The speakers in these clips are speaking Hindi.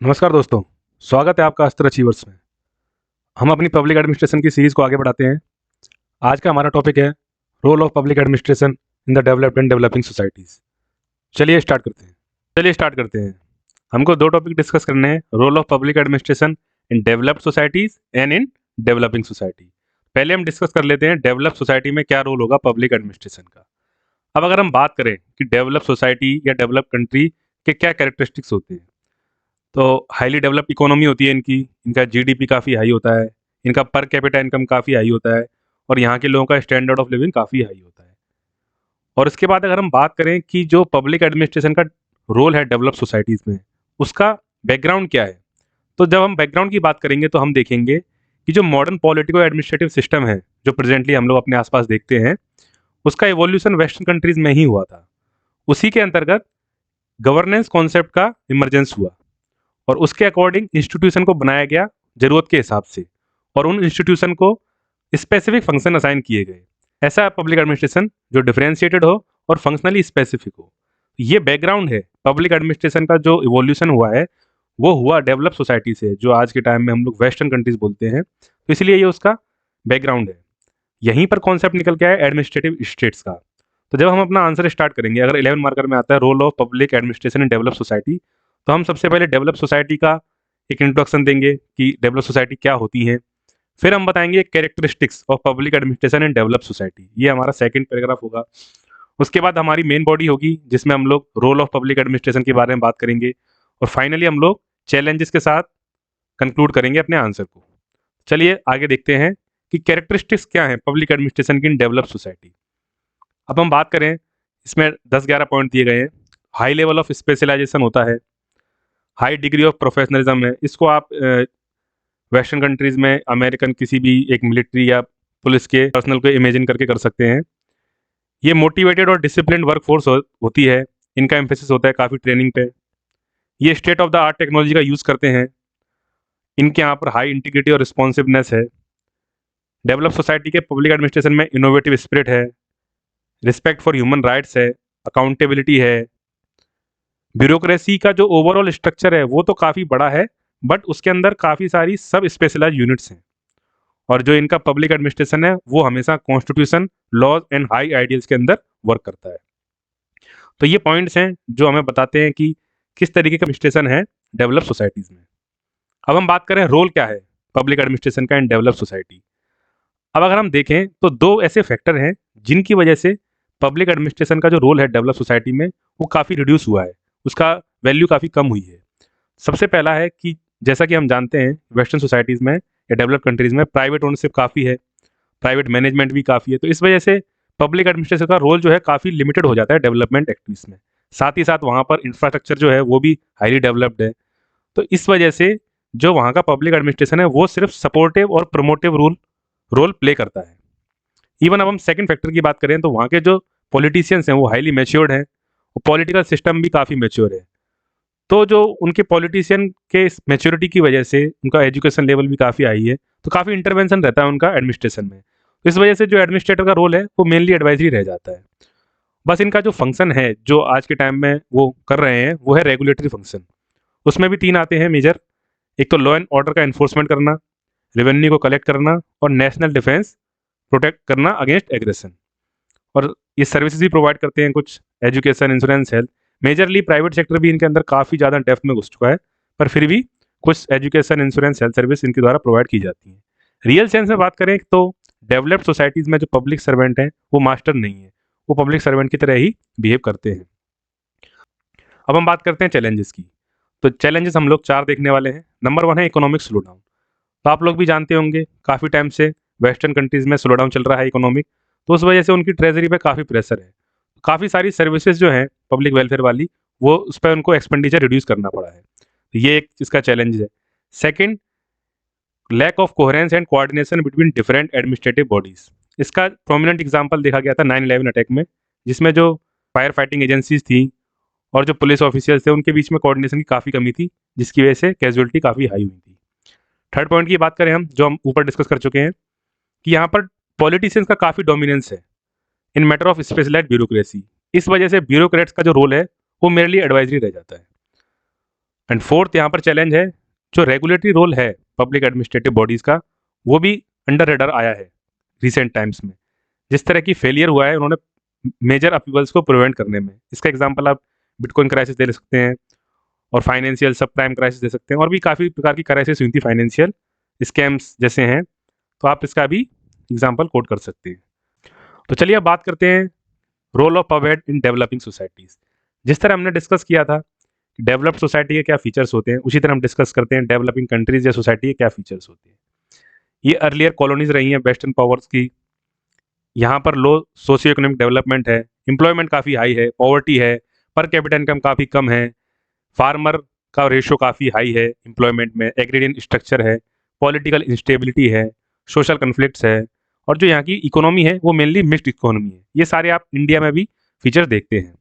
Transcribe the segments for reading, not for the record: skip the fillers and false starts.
नमस्कार दोस्तों। स्वागत है आपका अस्त्र अचीवर्स में। हम अपनी पब्लिक एडमिनिस्ट्रेशन की सीरीज़ को आगे बढ़ाते हैं। आज का हमारा टॉपिक है role of public administration in the developed and developing societies. चलिए स्टार्ट करते हैं। हमको दो टॉपिक डिस्कस करने हैं, role of public administration in developed societies and in developing society. पहले हम डिस्कस कर लेते हैं डेवलप सोसाइटी में क्या रोल होगा पब्लिक एडमिनिस्ट्रेशन का। अब अगर हम बात करें कि डेवलप सोसाइटी या डेवलप कंट्री के क्या कैरेक्टरिस्टिक्स होते हैं, तो हाईली डेवलप्ड इकोनॉमी होती है इनकी, इनका जीडीपी काफ़ी हाई होता है, इनका पर कैपिटा इनकम काफ़ी हाई होता है और यहाँ के लोगों का स्टैंडर्ड ऑफ लिविंग काफ़ी हाई होता है। और इसके बाद अगर हम बात करें कि जो पब्लिक एडमिनिस्ट्रेशन का रोल है डेवलप सोसाइटीज़ में, उसका बैकग्राउंड क्या है, तो जब हम बैकग्राउंड की बात करेंगे तो हम देखेंगे कि जो मॉडर्न पॉलिटिको एडमिनिस्ट्रेटिव सिस्टम है जो प्रेजेंटली हम लोग अपने आसपास देखते हैं, उसका इवोल्यूशन वेस्टर्न कंट्रीज़ में ही हुआ था। उसी के अंतर्गत गवर्नेंस कॉन्सेप्ट का इमरजेंस हुआ और उसके अकॉर्डिंग इंस्टीट्यूशन को बनाया गया ज़रूरत के हिसाब से, और उन इंस्टीट्यूशन को स्पेसिफिक फंक्शन असाइन किए गए। ऐसा पब्लिक एडमिनिस्ट्रेशन जो डिफरेंशिएटेड हो और फंक्शनली स्पेसिफिक हो। ये बैकग्राउंड है पब्लिक एडमिनिस्ट्रेशन का। जो इवोल्यूशन हुआ है वो हुआ डेवलप सोसाइटी से, जो आज के टाइम में हम लोग वेस्टर्न कंट्रीज बोलते हैं, तो इसलिए ये उसका बैकग्राउंड है। यहीं पर कॉन्सेप्ट निकल के आया एडमिनिस्ट्रेटिव स्टेट्स का। तो जब हम अपना आंसर स्टार्ट करेंगे, अगर 11 मार्कर में आता है role of public administration in develop society, तो हम सबसे पहले डेवलप सोसाइटी का एक इंट्रोडक्शन देंगे कि डेवलप सोसाइटी क्या होती है। फिर हम बताएंगे characteristics of public administration in develop society, ये हमारा सेकंड पैराग्राफ होगा। उसके बाद हमारी मेन बॉडी होगी जिसमें हम लोग रोल ऑफ पब्लिक एडमिनिस्ट्रेशन के बारे में बात करेंगे, और फाइनली हम लोग चैलेंजेस के साथ कंक्लूड करेंगे अपने आंसर को। चलिए आगे देखते हैं कि कैरेक्टरिस्टिक्स क्या है पब्लिक एडमिनिस्ट्रेशन की इन डेवलप सोसाइटी। अब हम बात करें, इसमें 10-11 पॉइंट दिए गए हैं। हाई लेवल ऑफ स्पेशलाइजेशन होता है, हाई डिग्री ऑफ प्रोफेशनलिज्म है। इसको आप वेस्टर्न कंट्रीज में अमेरिकन किसी भी एक मिलिट्री या पुलिस के पर्सनल को इमेजिन करके कर सकते हैं। ये मोटिवेटेड और डिसिप्लिन वर्कफोर्स होती है। इनका एम्फेसिस होता है काफ़ी ट्रेनिंग पे। ये state of the art technology का यूज़ करते हैं। इनके यहाँ पर हाई इंटीग्रिटी और रिस्पॉन्सिवनेस है। डेवलप सोसाइटी के पब्लिक एडमिनिस्ट्रेशन में इनोवेटिव स्पिरिट है, रिस्पेक्ट फॉर ह्यूमन राइट्स है, अकाउंटेबिलिटी है। ब्यूरोक्रेसी का जो ओवरऑल स्ट्रक्चर है वो तो काफ़ी बड़ा है, बट उसके अंदर काफ़ी सारी सब स्पेशलाइज यूनिट्स हैं। और जो इनका पब्लिक एडमिनिस्ट्रेशन है वो हमेशा constitution, laws and high ideals के अंदर वर्क करता है। तो ये पॉइंट्स हैं जो हमें बताते हैं कि किस तरीके का एडमिनिस्ट्रेशन है डेवलप सोसाइटीज़ में। अब हम बात करें रोल क्या है पब्लिक एडमिनिस्ट्रेशन का इन डेवलप सोसाइटी। अब अगर हम देखें तो दो ऐसे फैक्टर हैं जिनकी वजह से पब्लिक एडमिनिस्ट्रेशन का जो रोल है डेवलप सोसाइटी में वो काफ़ी रिड्यूस हुआ है, उसका वैल्यू काफ़ी कम हुई है। सबसे पहला है कि जैसा कि हम जानते हैं वेस्टर्न सोसाइटीज़ में या डेवलप कंट्रीज़ में प्राइवेट ओनरशिप काफ़ी है, प्राइवेट मैनेजमेंट भी काफ़ी है। तो इस वजह से पब्लिक एडमिनिस्ट्रेशन का रोल जो है काफ़ी लिमिटेड हो जाता है डेवलपमेंट एक्टिविटीज़ में। साथ ही साथ वहाँ पर इंफ्रास्ट्रक्चर जो है वो भी हाईली डेवलप्ड है। तो इस वजह से जो वहाँ का पब्लिक एडमिनिस्ट्रेशन है वो सिर्फ सपोर्टिव और प्रमोटिव रोल प्ले करता है। इवन अब हम सेकंड फैक्टर की बात करें तो वहाँ के जो पॉलिटिशियंस हैं वो हाईली मैच्योर्ड हैं और पॉलिटिकल सिस्टम भी काफ़ी मैच्योर है। तो जो उनके पॉलिटिशियन के इस मैच्योरिटी की वजह से उनका एजुकेशन लेवल भी काफ़ी हाई है, तो काफ़ी इंटरवेंशन रहता है उनका एडमिनिस्ट्रेशन में। तो इस वजह से जो एडमिनिस्ट्रेटर का रोल है वो मेनली एडवाइजरी रह जाता है। बस इनका जो फंक्शन है जो आज के टाइम में वो कर रहे हैं वो है रेगुलेटरी फंक्शन। उसमें भी तीन आते हैं मेजर। एक तो लॉ एंड ऑर्डर का इन्फोर्समेंट करना, रेवेन्यू को कलेक्ट करना और नेशनल डिफेंस प्रोटेक्ट करना अगेंस्ट एग्रेशन। और ये सर्विसेज भी प्रोवाइड करते हैं कुछ, education, insurance, health. Majorly private sector भी इनके अंदर काफ़ी ज़्यादा डेप्थ में घुस चुका है, पर फिर भी कुछ एजुकेशन, इंश्योरेंस, हेल्थ सर्विस इनके द्वारा प्रोवाइड की जाती हैं। रियल सेंस में बात करें तो डेवलप्ड सोसाइटीज़ में जो पब्लिक सर्वेंट हैं वो मास्टर नहीं है, वो पब्लिक सर्वेंट की तरह ही बिहेव करते हैं। अब हम बात करते हैं चैलेंजेस की। तो चैलेंजेस हम लोग चार देखने वाले हैं। नंबर 1 है इकोनॉमिक स्लो डाउन। तो आप लोग भी जानते होंगे काफ़ी टाइम से वेस्टर्न कंट्रीज़ में स्लो डाउन चल रहा है इकोनॉमिक, तो उस वजह से उनकी ट्रेजरी पे काफ़ी प्रेशर है। काफ़ी सारी सर्विसेज जो हैं पब्लिक वेलफेयर वाली, वो उस पर उनको एक्सपेंडिचर रिड्यूस करना पड़ा है। तो ये एक इसका चैलेंज है। Second, lack of coherence and coordination between different administrative bodies. इसका प्रोमिनेंट एग्जांपल देखा गया था 9/11 अटैक में, जिसमें जो फायर फाइटिंग एजेंसीज थी और जो पुलिस ऑफिसर्स थे उनके बीच में कोऑर्डिनेशन की काफ़ी कमी थी, जिसकी वजह से कैजुअलिटी काफ़ी हाई हुई थी। थर्ड पॉइंट की बात करें हम, जो हम ऊपर डिस्कस कर चुके हैं, कि यहाँ पर पॉलिटिशियंस का काफ़ी डोमिनेंस है in matter of specialized bureaucracy. इस वजह से ब्यूरोक्रेट्स का जो रोल है वो मेरली एडवाइजरी रह जाता है। एंड फोर्थ यहाँ पर चैलेंज है, जो रेगुलेटरी रोल है पब्लिक एडमिनिस्ट्रेटिव बॉडीज़ का, वो भी अंडर रेडर आया है रिसेंट टाइम्स में। जिस तरह की फेलियर हुआ है उन्होंने मेजर अपीवल्स को प्रिवेंट करने में, इसका एग्जांपल आप बिटकॉइन क्राइसिस दे सकते हैं और फाइनेंशियल सब प्राइम क्राइसिस दे सकते हैं, और भी काफ़ी प्रकार की क्राइसिस हुई थी, फाइनेंशियल स्कैम्स जैसे हैं, तो आप इसका भी एग्जाम्पल कोट कर सकते हैं। तो चलिए अब बात करते हैं role of paved in developing societies. जिस तरह हमने डिस्कस किया था डेवलप्ड सोसाइटी के क्या फीचर्स होते हैं, उसी तरह हम डिस्कस करते हैं डेवलपिंग कंट्रीज या सोसाइटी के क्या फीचर्स होते हैं। ये अर्लियर कॉलोनीज रही हैं वेस्टर्न पावर्स की, यहाँ पर लो सोशियो इकोनॉमिक डेवलपमेंट है, एम्प्लॉयमेंट काफ़ी हाई है, पॉवर्टी है, पर कैपिटा इनकम काफ़ी कम है, फार्मर का रेशियो काफ़ी हाई है एम्प्लॉयमेंट में, एग्रीरियन स्ट्रक्चर है, पॉलिटिकल इंस्टेबिलिटी है, सोशल कन्फ्लिक्ट्स है, और जो यहाँ की इकोनॉमी है वो मेनली मिक्स्ड इकोनॉमी है। ये सारे आप इंडिया में भी फीचर देखते हैं।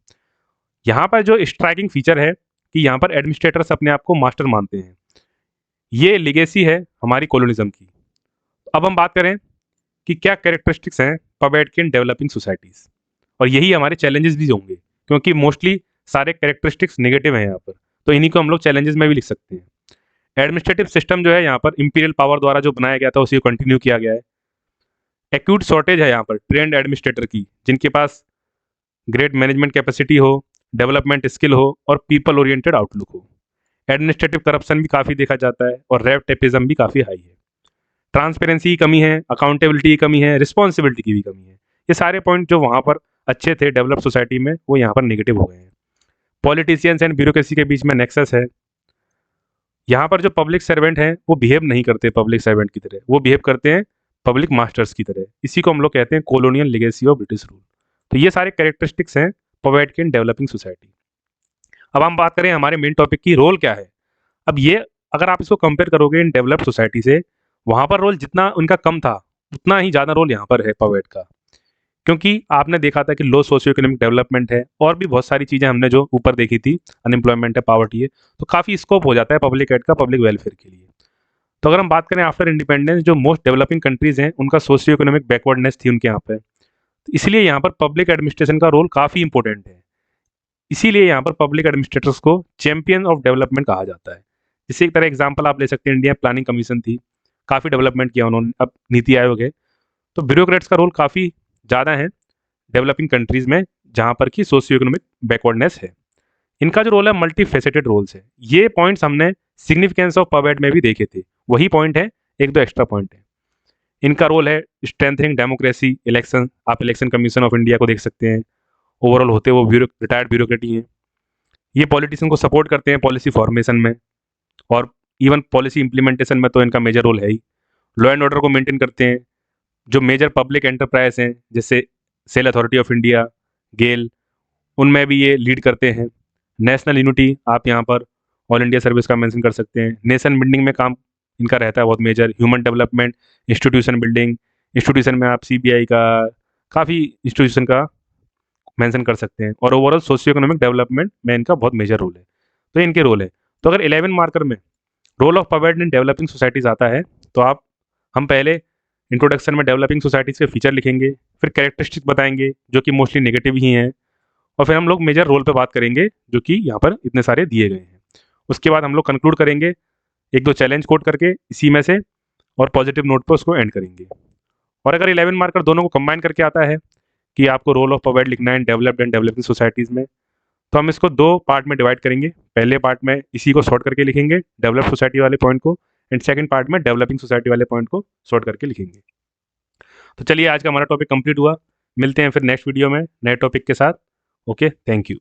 यहाँ पर जो स्ट्राइकिंग फीचर है कि यहाँ पर एडमिनिस्ट्रेटर्स अपने आप को मास्टर मानते हैं, ये लिगेसी है हमारी कोलोनिज्म की। अब हम बात करें कि क्या कैरेक्टरिस्टिक्स हैं पवेड के इन डेवलपिंग सोसाइटीज़, और यही हमारे चैलेंजेस भी होंगे, क्योंकि मोस्टली सारे कैरेक्टरिस्टिक्स नेगेटिव हैं यहाँ पर, तो इन्हीं को हम लोग चैलेंजेस में भी लिख सकते हैं। एडमिनिस्ट्रेटिव सिस्टम जो है यहाँ पर इंपीरियल पावर द्वारा जो बनाया गया था उसी को कंटिन्यू किया गया है। एक्यूट शॉर्टेज है यहाँ पर ट्रेंड एडमिनिस्ट्रेटर की, जिनके पास ग्रेट मैनेजमेंट कैपेसिटी हो, डेवलपमेंट स्किल हो और पीपल ओरिएंटेड आउटलुक हो। एडमिनिस्ट्रेटिव करप्शन भी काफ़ी देखा जाता है और रेप टेपिज्म भी काफ़ी हाई है। ट्रांसपेरेंसी की कमी है, अकाउंटेबिलिटी की कमी है, रिस्पॉन्सिबिलिटी की भी कमी है। ये सारे पॉइंट जो वहाँ पर अच्छे थे डेवलप सोसाइटी में, वो यहाँ पर नेगेटिव हो गए हैं। पॉलिटिशियंस एंड ब्यूरोक्रेसी के बीच में नेक्सस है। यहाँ पर जो पब्लिक सर्वेंट हैं वो बिहेव नहीं करते पब्लिक सर्वेंट की तरह, वो बिहेव करते हैं पब्लिक मास्टर्स की तरह। इसी को हम लोग कहते हैं colonial legacy of British rule. तो ये सारे कैरेक्टरिस्टिक्स हैं पवेड के इन डेवलपिंग सोसाइटी। अब हम बात करें हमारे मेन टॉपिक की, रोल क्या है। अब ये अगर आप इसको कंपेयर करोगे इन डेवलप्ड सोसाइटी से, वहाँ पर रोल जितना उनका कम था उतना ही ज़्यादा रोल यहाँ पर है पवेड का, क्योंकि आपने देखा था कि लो सोशियो इकोनॉमिक डेवलपमेंट है और भी बहुत सारी चीज़ें हमने जो ऊपर देखी थी, अनएम्प्लॉयमेंट है, पावर्टी है, तो काफ़ी स्कोप हो जाता है पब्लिक एड का पब्लिक वेलफेयर के लिए। तो अगर हम बात करें आफ्टर इंडिपेंडेंस, जो मोस्ट डेवलपिंग कंट्रीज़ हैं उनका सोशियो इकोनॉमिक बैकवर्डनेस थी उनके यहाँ पे, तो इसलिए यहाँ पर पब्लिक एडमिनिस्ट्रेशन का रोल काफ़ी इंपॉर्टेंट है। इसीलिए यहाँ पर पब्लिक एडमिनिस्ट्रेटर्स को चैंपियन ऑफ डेवलपमेंट कहा जाता है। जिससे एक तरह एग्जाम्पल आप ले सकते हैं, इंडिया प्लानिंग कमीशन थी, काफ़ी डेवलपमेंट किया उन्होंने, अब नीति आयोग है। तो ब्यूरोक्रेट्स का रोल काफ़ी ज़्यादा है डेवलपिंग कंट्रीज़ में जहाँ पर कि सोशियो इकोनॉमिक बैकवर्डनेस है। इनका जो रोल है मल्टी फेसेटेड रोल्स है। ये पॉइंट्स हमने सिग्निफिकेंस ऑफ पवेड में भी देखे थे, वही पॉइंट है, एक दो एक्स्ट्रा पॉइंट है। इनका रोल है स्ट्रेंथनिंग डेमोक्रेसी, इलेक्शन, आप इलेक्शन कमीशन ऑफ इंडिया को देख सकते हैं, ओवरऑल होते वो रिटायर्ड ब्यूरोक्रेट ही हैं। ये पॉलिटिशियन को सपोर्ट करते हैं पॉलिसी फॉर्मेशन में और इवन पॉलिसी इंप्लीमेंटेशन में, तो इनका मेजर रोल है ही। लॉ एंड ऑर्डर को मेंटेन करते हैं। जो मेजर पब्लिक एंटरप्राइज हैं जैसे सेल अथॉरिटी ऑफ इंडिया, गेल, उनमें भी ये लीड करते हैं। नेशनल यूनिटी, आप यहाँ पर ऑल इंडिया सर्विस का मेंशन कर सकते हैं। नेशन बिल्डिंग में काम इनका रहता है बहुत major. Human development, institution building, institution में आप सीबीआई का, काफ़ी इंस्टीट्यूशन का मेंशन कर सकते हैं। और ओवरऑल सोशियो इकोनॉमिक डेवलपमेंट में इनका बहुत मेजर रोल है। तो इनके रोल है। तो अगर 11 मार्कर में role of paved in developing societies आता है, तो हम पहले इंट्रोडक्शन में डेवलपिंग सोसाइटीज़ के फीचर लिखेंगे, फिर कैरेक्टरिस्टिक बताएंगे जो कि मोस्टली नेगेटिव ही हैं, और फिर हम लोग मेजर रोल पे बात करेंगे जो कि यहाँ पर इतने सारे दिए गए हैं। उसके बाद हम लोग कंक्लूड करेंगे एक दो चैलेंज कोट करके इसी में से, और पॉजिटिव नोट पर उसको एंड करेंगे। और अगर 11 मार्कर दोनों को कंबाइन करके आता है कि आपको रोल ऑफ पवेड लिखना है डेवलप्ड एंड डेवलपिंग सोसाइटीज़ में, तो हम इसको दो पार्ट में डिवाइड करेंगे। पहले पार्ट में इसी को शॉर्ट करके लिखेंगे, डेवलप सोसाइटी वाले पॉइंट को, एंड सेकंड पार्ट में डेवलपिंग सोसाइटी वाले पॉइंट को शॉर्ट करके लिखेंगे। तो चलिए आज का हमारा टॉपिक कंप्लीट हुआ। मिलते हैं फिर नेक्स्ट वीडियो में नए टॉपिक के साथ। Okay, thank you.